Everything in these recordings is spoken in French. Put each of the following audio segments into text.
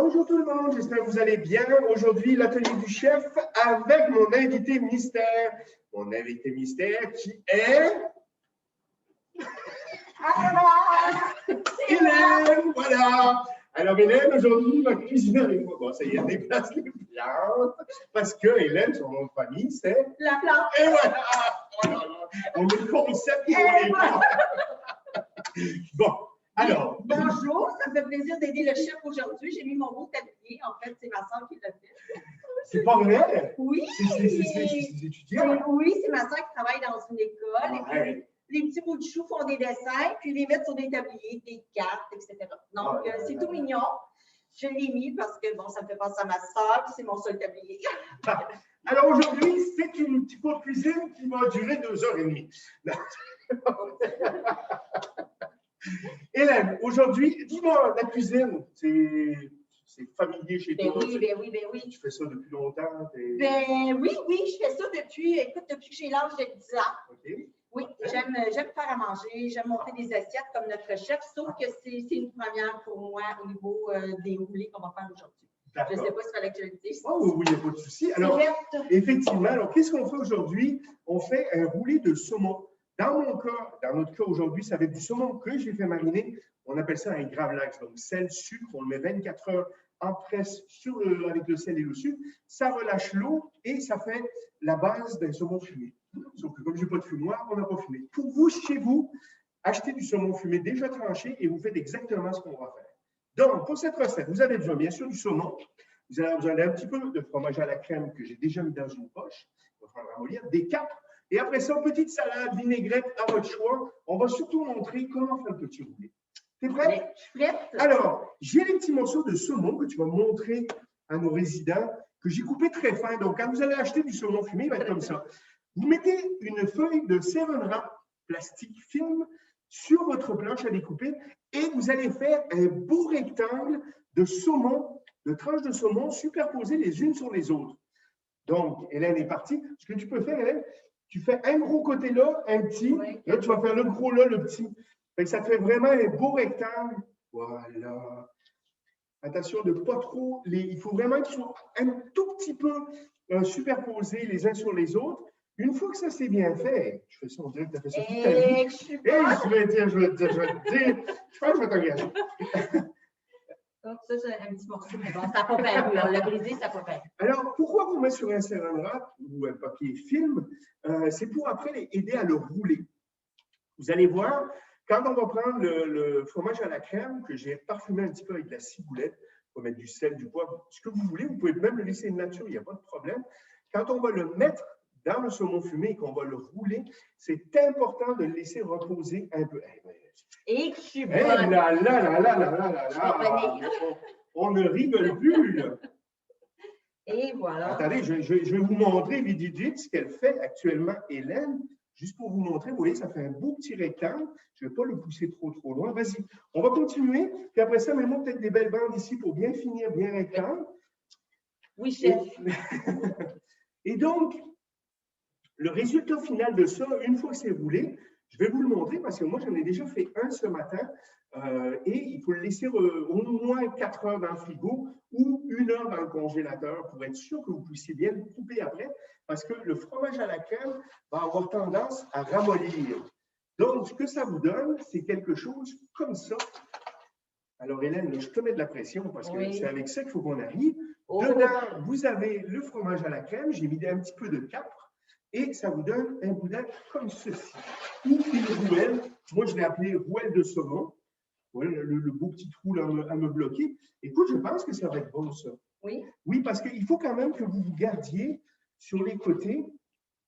Bonjour tout le monde, j'espère que vous allez bien. Aujourd'hui, l'atelier du chef avec mon invité mystère. Mon invité mystère qui est... Hélène, voilà. Alors Hélène, aujourd'hui, va cuisiner avec moi. Bon, ça y est, elle déplace les plantes. Parce que Hélène, son nom de famille, c'est... La plante. Et voilà. Voilà. On met le concept pour les plantes. Bon. Alors, bonjour, ça me fait plaisir d'aider le chef aujourd'hui. J'ai mis mon beau tablier. En fait, c'est ma soeur qui l'a fait. C'est pas vrai? Oui. C'est étudiant. Oui, c'est ma soeur qui travaille dans une école. Ouais. Et puis, les petits bouts de chou font des dessins, puis ils les mettent sur des tabliers, des cartes, etc. Donc, c'est tout mignon. Je l'ai mis parce que, bon, ça me fait penser à ma soeur, puis c'est mon seul tablier. Alors aujourd'hui, c'est une petite cour de cuisine qui va durer 2h30. Hélène, aujourd'hui, dis-moi, la cuisine, c'est familier chez toi? Ben oui. Tu fais ça depuis longtemps? Ben oui, je fais ça depuis que j'ai l'âge de 10 ans. Okay. Oui, j'aime faire à manger, j'aime monter des assiettes comme notre chef, sauf que c'est une première pour moi au niveau des roulés qu'on va faire aujourd'hui. Je ne sais pas si il fallait que je le dise. Oh oui, il n'y a pas de souci. Alors, effectivement, alors qu'est-ce qu'on fait aujourd'hui? On fait un roulé de saumon. Dans notre cas aujourd'hui, ça va être du saumon que j'ai fait mariner. On appelle ça un gravlax, donc sel, sucre. On le met 24 heures en presse avec le sel et le sucre. Ça relâche l'eau et ça fait la base d'un saumon fumé. Sauf que comme je n'ai pas de fumoir, on n'a pas fumé. Pour vous, chez vous, achetez du saumon fumé déjà tranché et vous faites exactement ce qu'on va faire. Donc, pour cette recette, vous avez besoin bien sûr du saumon. Vous avez besoin d'un petit peu de fromage à la crème que j'ai déjà mis dans une poche. On va faire ramollir, des capres. Et après ça, petite salade, vinaigrette à votre choix. On va surtout montrer comment faire le petit roulé. T'es prête? Je suis prête. Alors, j'ai les petits morceaux de saumon que tu vas montrer à nos résidents, que j'ai coupé très fin. Donc, quand vous allez acheter du saumon fumé, il va être comme ça. Vous mettez une feuille de Saran Wrap plastique film sur votre planche à découper et vous allez faire un beau rectangle de saumon, de tranches de saumon superposées les unes sur les autres. Donc, Hélène est partie. Ce que tu peux faire, Hélène, tu fais un gros côté là, un petit. Oui. Là, tu vas faire le gros là, le petit. Ça te fait vraiment un beau rectangle. Voilà. Attention de ne pas trop. Il faut vraiment qu'ils soient un tout petit peu superposés les uns sur les autres. Une fois que ça c'est bien fait, je fais ça, on dirait que tu as fait ça toute ta vie. Je vais te dire. Je pense que je vais t'engager. Donc, ça, c'est un petit morceau, mais bon, ça n'a pas paru. On l'a brisé, ça n'a pas paru. Alors, pourquoi vous mettre sur un Saran Wrap ou un papier film? C'est pour après aider à le rouler. Vous allez voir, quand on va prendre le fromage à la crème, que j'ai parfumé un petit peu avec de la ciboulette, on va mettre du sel, du poivre, ce que vous voulez, vous pouvez même le laisser nature, il n'y a pas de problème. Quand on va le mettre dans le saumon fumé et qu'on va le rouler, c'est important de le laisser reposer un peu. Et que je suis bonne. On ne rigole plus, là. Et voilà. Attendez, je vais vous montrer vite ce qu'elle fait actuellement, Hélène. Juste pour vous montrer, vous voyez, ça fait un beau petit rectangle. Je ne vais pas le pousser trop loin. Vas-y, on va continuer. Puis après ça, mets-moi peut-être des belles bandes ici pour bien finir, bien rectangle. Oui, chef. Et donc, le résultat final de ça, une fois que c'est roulé, je vais vous le montrer parce que moi, j'en ai déjà fait un ce matin et il faut le laisser au moins 4 heures dans le frigo ou 1 heure dans le congélateur pour être sûr que vous puissiez bien le couper après parce que le fromage à la crème va avoir tendance à ramollir. Donc, ce que ça vous donne, c'est quelque chose comme ça. Alors, Hélène, je te mets de la pression parce que c'est avec ça qu'il faut qu'on arrive. Dedans, vous avez le fromage à la crème. J'ai mis un petit peu de capre. Et ça vous donne un boudin comme ceci. Ou une rouelle. Moi, je l'ai appelé rouelle de saumon. Voilà, le beau petit trou là, à me bloquer. Écoute, je pense que ça va être bon, ça. Oui. Oui, parce qu'il faut quand même que vous vous gardiez sur les côtés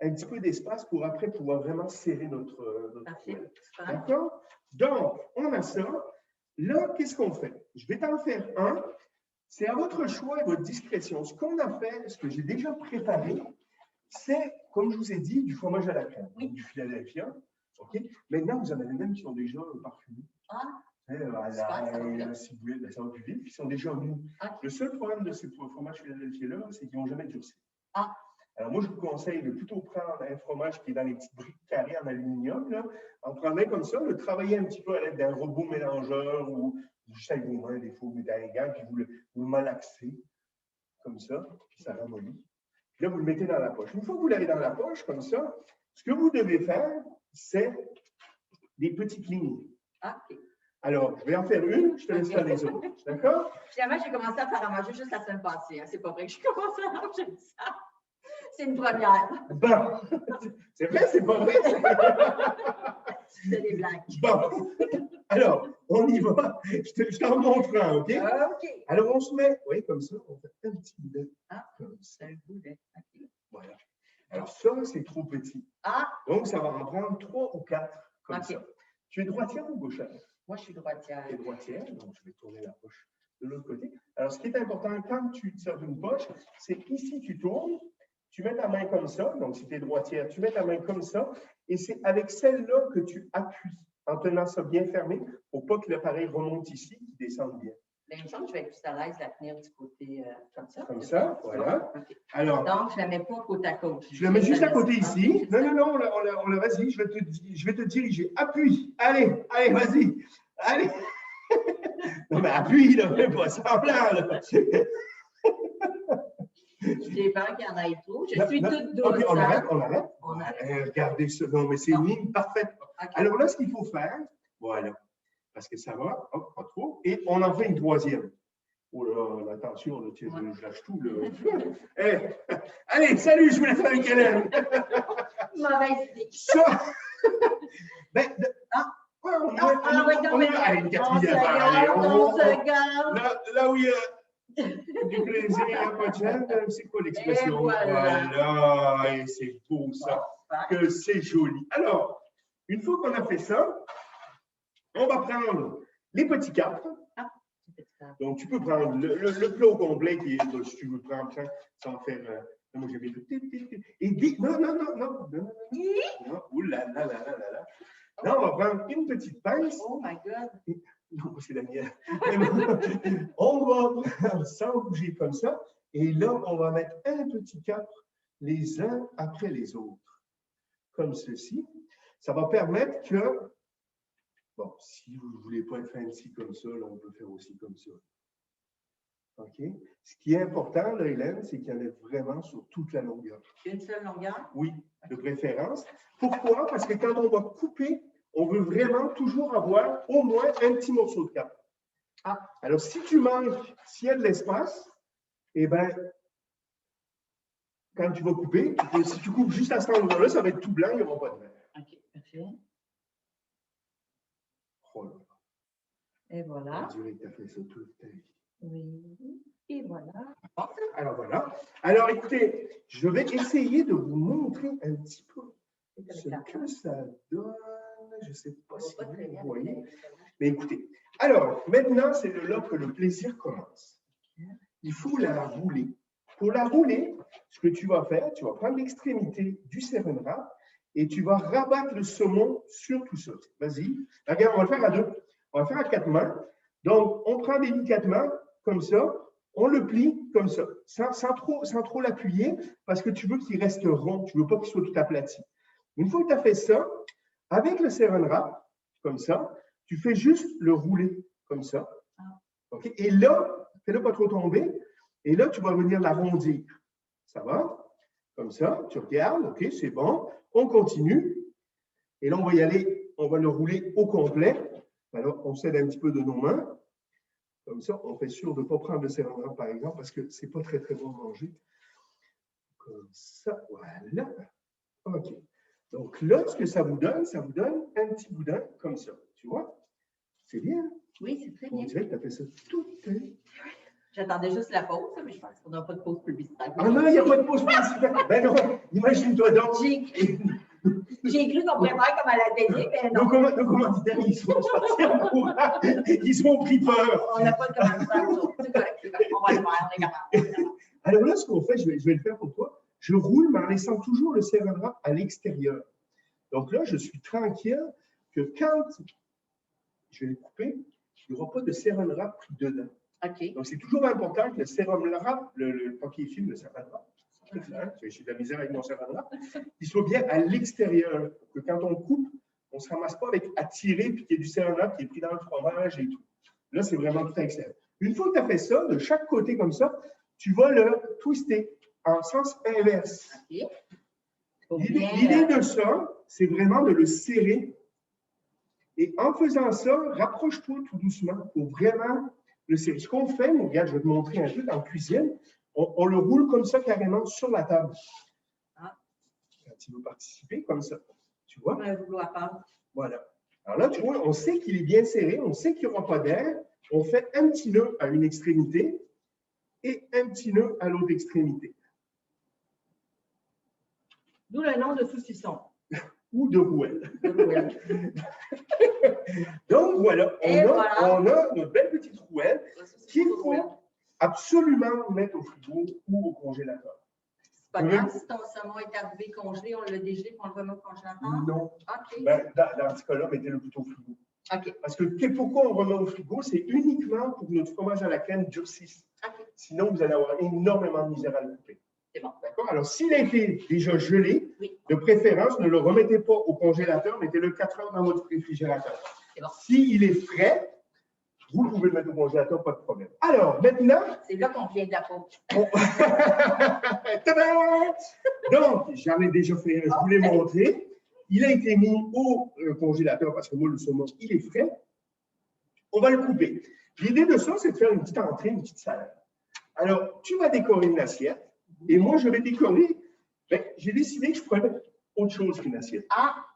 un petit peu d'espace pour après pouvoir vraiment serrer notre rouelle. D'accord? Donc, on a ça. Là, qu'est-ce qu'on fait? Je vais t'en faire un. C'est à votre choix et votre discrétion. Ce qu'on a fait, ce que j'ai déjà préparé, c'est, comme je vous ai dit, du fromage à la crème, du Philadelphia. Okay? Maintenant, vous en avez même qui sont déjà parfumés. La ciboulette, ça va plus vite, puis ils sont déjà mous. Le seul problème de ces fromages Philadelphia-là, c'est qu'ils n'ont jamais durci. Alors, moi, je vous conseille de plutôt prendre un fromage qui est dans les petites briques carrées en aluminium, là, en prendre un comme ça, le travailler un petit peu à l'aide d'un robot mélangeur ou juste avec vos mains, des fois, vous mettez un gant, puis vous le malaxez, comme ça, puis ça ramollit. Puis là, vous le mettez dans la poche. Une fois que vous l'avez dans la poche, comme ça, ce que vous devez faire, c'est des petites lignes. OK. Alors, je vais en faire une, je te laisse faire les autres. D'accord? Finalement, j'ai commencé à faire à manger juste la semaine passée. Hein. C'est pas vrai que j'ai commencé à manger ça. C'est une première. Bon. C'est vrai, c'est pas vrai? C'est des blagues. Bon. Alors, on y va. Je t'en montre un, OK? OK. Alors, on se met, oui, comme ça, on fait un petit boulet. Ah, comme ça. c'est un boulet. OK. Voilà. Alors, ça, c'est trop petit. Ah, Donc, ça va en prendre 3 ou 4 comme OK. ça. Tu es droitière ou gauchère? Moi, je suis droitière. Tu es droitière, donc je vais tourner la poche de l'autre côté. Alors, ce qui est important quand tu tires d'une poche, c'est qu'ici, tu tournes, tu mets ta main comme ça. Donc, si tu es droitière, tu mets ta main comme ça. Et c'est avec celle-là que tu appuies, en tenant ça bien fermé, pour pas que l'appareil remonte ici, qu'il descende bien. Mais il me semble que je vais être plus à l'aise de la tenir du côté comme ça. Comme ça, voilà. Okay. Alors, donc, je ne la mets pas côte à côte. Je la mets juste à côté ici. Non, vas-y, je vais te diriger. Appuie. Allez, vas-y. Allez. Non, mais appuie, là, fais pas semblant, là. J'ai peur qu'il y en ait trop. Je suis toute douce. OK, on arrête. On arrête. Regardez ça. Non, mais c'est une ligne parfaite. Okay. Alors là, ce qu'il faut faire, voilà, parce que ça va, hop, pas trop, et on en fait une troisième. Oh là, attention, là, tiens, je lâche tout, là. Hey, allez, salut, je vous laisse avec Hélène. Mauvaise idée. Ça, ben, on a une quatrième. On se garde. Là où il y a du plaisir, il n'y a pas de gêne, c'est quoi l'expression? Voilà, et c'est beau ça, que c'est joli. Alors, une fois qu'on a fait ça, on va prendre les petits capres. Donc, tu peux prendre le plat au complet, qui est, si tu veux prendre, sans faire. Moi, j'ai mis le. Et non, oulala. Là, on va prendre une petite pince. Oh my God. Non, c'est la mienne. On va prendre sans bouger comme ça. Et là, on va mettre un petit capre les uns après les autres. Comme ceci. Ça va permettre que. Bon, si vous ne voulez pas être fancy comme ça, là, on peut faire aussi comme ça. OK? Ce qui est important, là, Hélène, c'est qu'il y en ait vraiment sur toute la longueur. Une seule longueur? Oui, de préférence. Pourquoi? Parce que quand on va couper, on veut vraiment toujours avoir au moins un petit morceau de capre. Ah. Alors, si tu manques, s'il y a de l'espace, eh bien, quand tu vas couper, si tu coupes juste à cet endroit-là, ça va être tout blanc, il n'y aura pas de vert. OK, parfait. Oh là. Et voilà. On dirait que tu as fait ça toute ta vie. Oui. Et voilà. Alors voilà. Alors écoutez, je vais essayer de vous montrer un petit peu ce que ça donne. Je ne sais pas si vous voyez. Mais écoutez, alors maintenant, c'est là que le plaisir commence. Il faut la rouler. Pour la rouler, ce que tu vas faire, tu vas prendre l'extrémité du Saran Wrap et tu vas rabattre le saumon sur tout ça. Vas-y. Regarde, on va le faire à deux. On va le faire à 4 mains. Donc, on prend délicatement, comme ça, on le plie comme ça, sans trop l'appuyer, parce que tu veux qu'il reste rond, tu ne veux pas qu'il soit tout aplati. Une fois que tu as fait ça, avec le Saran Wrap, comme ça, tu fais juste le rouler, comme ça. Okay? Et là, fais-le pas trop tomber, et là, tu vas venir l'arrondir. Ça va? Comme ça, tu regardes, OK, c'est bon. On continue. Et là, on va y aller, on va le rouler au complet. Alors, on s'aide un petit peu de nos mains. Comme ça, on fait sûr de ne pas prendre le Saran Wrap, par exemple, parce que ce n'est pas très, très bon à manger. Comme ça, voilà. OK. Donc là, ce que ça vous donne un petit boudin comme ça. Tu vois? C'est bien. Oui, c'est très bien. On dirait que tu as fait ça toute ta vie. J'attendais juste la pause, mais je pense qu'on n'a pas de pause publicitaire. Ah non, il n'y a pas de pause publicitaire. Ben non, imagine-toi donc. J'ai cru qu'on prépare comme à la télé, mais non. Nos commanditaires, ils sont sortis en courant. Ils ont pris peur. On n'a pas de commanditaire. C'est correct. On va le faire, on est capable. Alors là, ce qu'on fait, je vais le faire pour toi. Je roule, mais en laissant toujours le Saran Wrap à l'extérieur. Donc là, je suis tranquille que quand je vais le couper, il n'y aura pas de Saran Wrap pris dedans. OK. Donc, c'est toujours important que le Saran Wrap, le papier film, le Saran Wrap, j'ai de la misère avec mon Saran Wrap, il soit bien à l'extérieur. Que quand on coupe, on ne se ramasse pas avec à tirer puis qu'il y ait du Saran Wrap qui est pris dans le fromage et tout. Là, c'est vraiment tout excellent. Une fois que tu as fait ça, de chaque côté comme ça, tu vas le twister en sens inverse. L'idée de ça, c'est vraiment de le serrer. Et en faisant ça, rapproche-toi tout doucement pour vraiment le serrer. Ce qu'on fait, regarde, je vais te montrer un peu dans la cuisine, on le roule comme ça carrément sur la table. Quand tu veux participer, comme ça. Tu vois? Voilà. Alors là, tu vois, on sait qu'il est bien serré, on sait qu'il n'y aura pas d'air. On fait un petit nœud à une extrémité et un petit nœud à l'autre extrémité. D'où le nom de saucisson. Ou de rouelle. Donc voilà, on a notre belle petite rouelle qu'il faut absolument mettre au frigo ou au congélateur. C'est pas grave si ton saumon est arrivé congelé, on l'a dégelé et on le remet au congélateur? Non. OK. Ben, dans ce cas-là, mettez-le plutôt au frigo. OK. Parce que pourquoi on remet au frigo, c'est uniquement pour que notre fromage à la crème durcisse. Okay. Sinon, vous allez avoir énormément de misère à le couper. C'est bon. D'accord? Alors, s'il a été déjà gelé, oui, de préférence, ne le remettez pas au congélateur, mettez-le 4 heures dans votre réfrigérateur. Bon. S'il est frais, vous pouvez le mettre au congélateur, pas de problème. Alors, maintenant… C'est là qu'on vient de la peau. Donc, j'en ai déjà fait, je vous l'ai montré. Il a été mis au congélateur parce que moi, le saumon, il est frais. On va le couper. L'idée de ça, c'est de faire une petite entrée, une petite salade. Alors, tu vas décorer une assiette et moi, je vais décorer. J'ai décidé que je prenais autre chose qu'une assiette.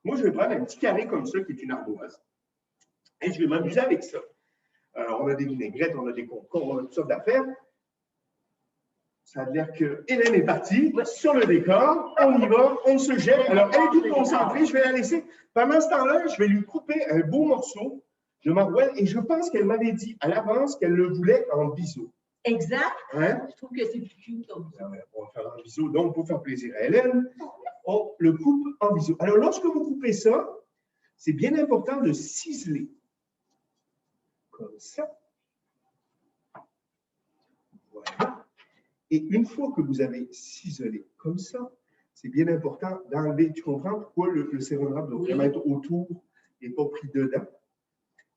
Moi, je vais prendre un petit carré comme ça qui est une ardoise. Et je vais m'amuser avec ça. Alors, on a des vinaigrettes, on a des concombres, on a toutes sortes d'affaires. Ça a l'air que Hélène est partie sur le décor. On y va, on se jette. Alors, elle est toute concentrée. Je vais la laisser. Pendant ce temps-là, je vais lui couper un beau morceau de marouelle. Et je pense qu'elle m'avait dit à l'avance qu'elle le voulait en biseau. Exact. Hein? Je trouve que c'est plus cute. On va faire en biseau. Donc, pour faire plaisir à Hélène, on le coupe en biseau. Alors, lorsque vous coupez ça, c'est bien important de ciseler. Comme ça. Voilà. Et une fois que vous avez ciselé comme ça, c'est bien important d'enlever. Tu comprends pourquoi le cérémonial doit vraiment être autour et pas pris dedans?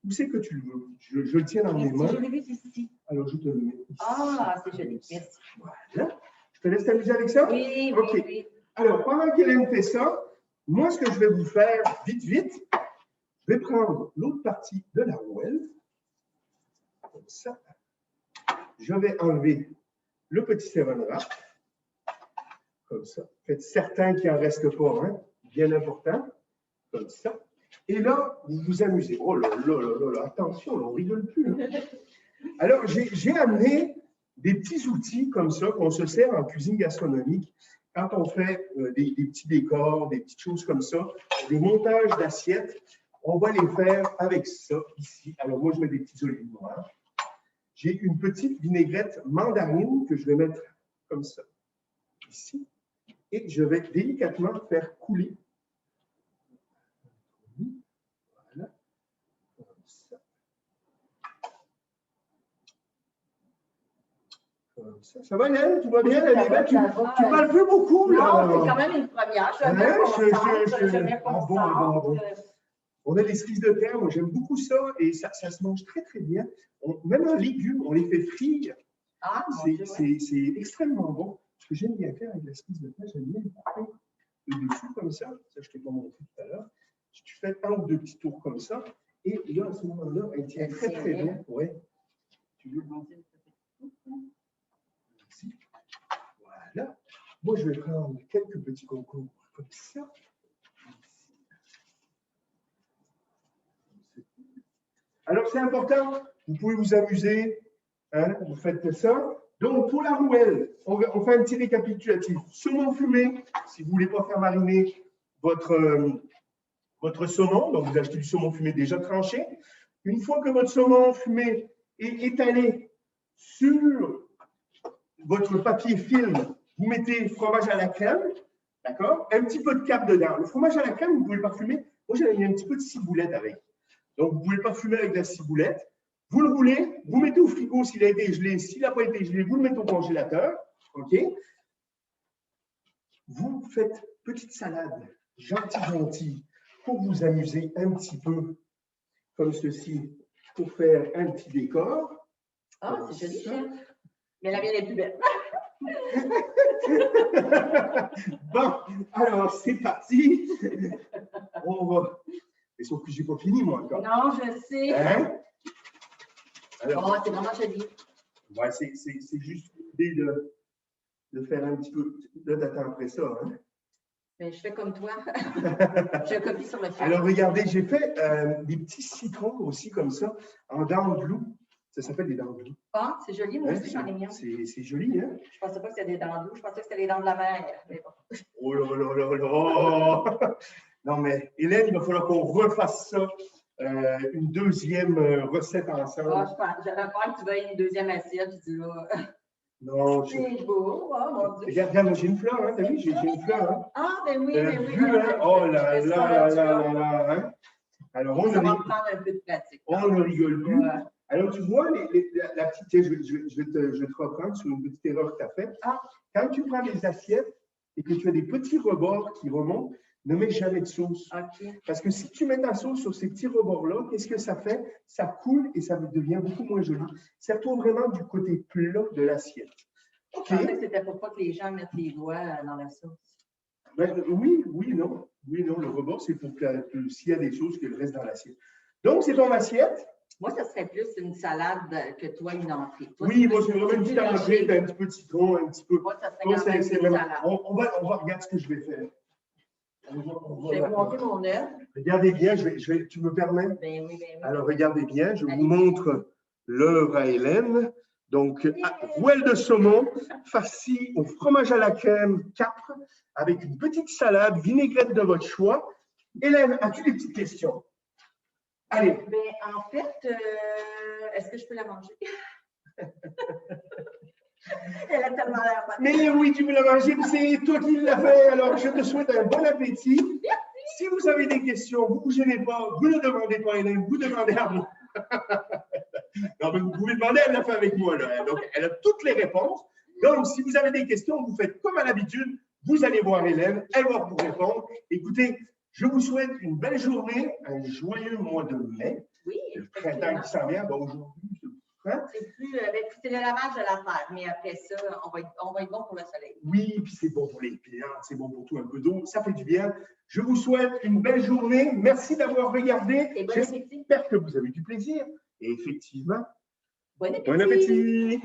Où c'est que tu le veux? Je le tiens dans mes mains. Je l'ai vu ici. Alors, je te le mets ici. C'est joli. Merci. Voilà. Je te laisse t'amuser avec ça? Oui, OK. Oui. Alors, pendant qu'Hélène fait ça, moi, ce que je vais vous faire vite, je vais prendre l'autre partie de la rouelle. Comme ça. Je vais enlever le petit 7-Wrap. Comme ça. Faites certain qu'il n'en reste pas un. Bien important. Comme ça. Et là, vous vous amusez. Oh là là là là, attention, là, on ne rigole plus. Là. Alors, j'ai amené des petits outils comme ça qu'on se sert en cuisine gastronomique quand on fait des petits décors, des petites choses comme ça, des montages d'assiettes. On va les faire avec ça ici. Alors, moi, je mets des petits olives noires. J'ai une petite vinaigrette mandarine que je vais mettre comme ça, ici. Et je vais délicatement faire couler. Voilà. Comme ça. Comme ça. Ça va, Hélène? Tout va bien? Tu parles plus beaucoup, là. Non, c'est quand même une première. Bon. On a des cerises de terre, moi j'aime beaucoup ça et ça se mange très très bien. Même en légumes, on les fait frire. C'est extrêmement bon. Ce que j'aime bien faire avec la cerise de terre, j'aime bien les couper le dessous comme ça. Ça, je t'ai pas montré tout à l'heure. Tu fais un ou deux petits tours comme ça et là, à ce moment-là, elle tient très très bien. Ouais. Tu veux monter? Voilà. Moi, je vais prendre quelques petits concours comme ça. Alors, c'est important, vous pouvez vous amuser, hein, vous faites ça. Donc, pour la rouelle, on fait un petit récapitulatif. Saumon fumé, si vous ne voulez pas faire mariner votre saumon, donc vous achetez du saumon fumé déjà tranché. Une fois que votre saumon fumé est étalé sur votre papier film, vous mettez fromage à la crème, d'accord? Un petit peu de cap dedans. Le fromage à la crème, vous pouvez le parfumer. Moi, j'avais mis un petit peu de ciboulette avec. Donc, vous pouvez le parfumer avec de la ciboulette. Vous le roulez, vous mettez au frigo s'il a été gelé. S'il n'a pas été gelé, vous le mettez au congélateur. OK? Vous faites petite salade, gentille, pour vous amuser un petit peu, comme ceci, pour faire un petit décor. Ah, c'est joli, chef. Mais la mienne est plus belle. Bon, alors c'est parti. On va. Et sauf que je n'ai pas fini, moi, encore. Non, je sais. Hein? Alors, Oh, c'est vraiment joli. ouais, c'est juste l'idée de faire un petit peu. Là, t'attends après ça. Hein? Mais je fais comme toi. Je copie sur le film. Alors, regardez, j'ai fait des petits citrons aussi, comme ça, en dents de loup. Ça s'appelle des dents de loup. Ah, c'est joli, moi aussi, j'en ai mis un. C'est joli, hein? Je pensais pas que c'était des dents de loup, je pensais que c'était les dents de la mer. Mais bon. Oh là là là là! Non, mais Hélène, il va falloir qu'on refasse ça, une deuxième recette ensemble. Ah, j'avais peur que tu veuilles une deuxième assiette, puis tu vas. Non, C'est beau, oh mon Dieu. Regarde, moi j'ai une fleur, hein, t'as vu, j'ai une fleur. Hein. Ah, ben oui, T'as ben oui. vu, hein? Oh là là là là là, hein? Alors, Ça va prendre un peu de pratique. On ne rigole plus. Ouais. Alors, tu vois, la petite, tiens, je vais te reprendre sur une petite erreur que tu as faite. Ah. Quand tu prends des assiettes et que tu as des petits rebords qui remontent, ne mets jamais de sauce. Okay. Parce que si tu mets ta sauce sur ces petits rebords-là, qu'est-ce que ça fait? Ça coule et ça devient beaucoup moins joli. Sers-toi vraiment du côté plat de l'assiette. Je pensais que c'était pour pas que les gens mettent les doigts dans la sauce. Ben, oui, non. Oui, non, le rebord, c'est pour que s'il y a des choses, qu'elles restent dans l'assiette. Donc, c'est ton assiette. Moi, ça serait plus une salade que toi, une entrée. Toi, oui, moi, c'est vraiment une petite entrée, un petit peu de citron, un petit peu. Moi, ça serait quand même une salade. On va regarder ce que je vais faire. Je vais vous montrer mon œuf. Regardez bien, tu me permets? Ben oui, ben oui. Alors, regardez bien, je vous montre l'œuvre à Hélène. Donc, rouelle de saumon, farcie au fromage à la crème 4, avec une petite salade, vinaigrette de votre choix. Hélène, as-tu des petites questions? Allez. Ben, en fait, est-ce que je peux la manger? Elle a tellement l'air bonne. Mais oui, tu peux la manger, c'est toi qui l'as fait. Alors, je te souhaite un bon appétit. Si vous avez des questions, vous ne gênez pas, vous ne demandez pas à Hélène, vous demandez à moi. Non, mais vous pouvez demander, elle l'a fait avec moi. Là. Donc, elle a toutes les réponses. Donc, si vous avez des questions, vous faites comme à l'habitude, vous allez voir Hélène, elle va vous répondre. Écoutez, je vous souhaite une belle journée, un joyeux mois de mai. Oui. Le printemps qui s'en vient, ben aujourd'hui, c'est le lavage de la terre, mais après ça, on va être bon pour le soleil. Oui, puis c'est bon pour les plantes, c'est bon pour tout, un peu d'eau, ça fait du bien. Je vous souhaite une belle journée. Merci d'avoir regardé. Et bon appétit. J'espère que vous avez du plaisir. Et effectivement, bon appétit. Bon appétit.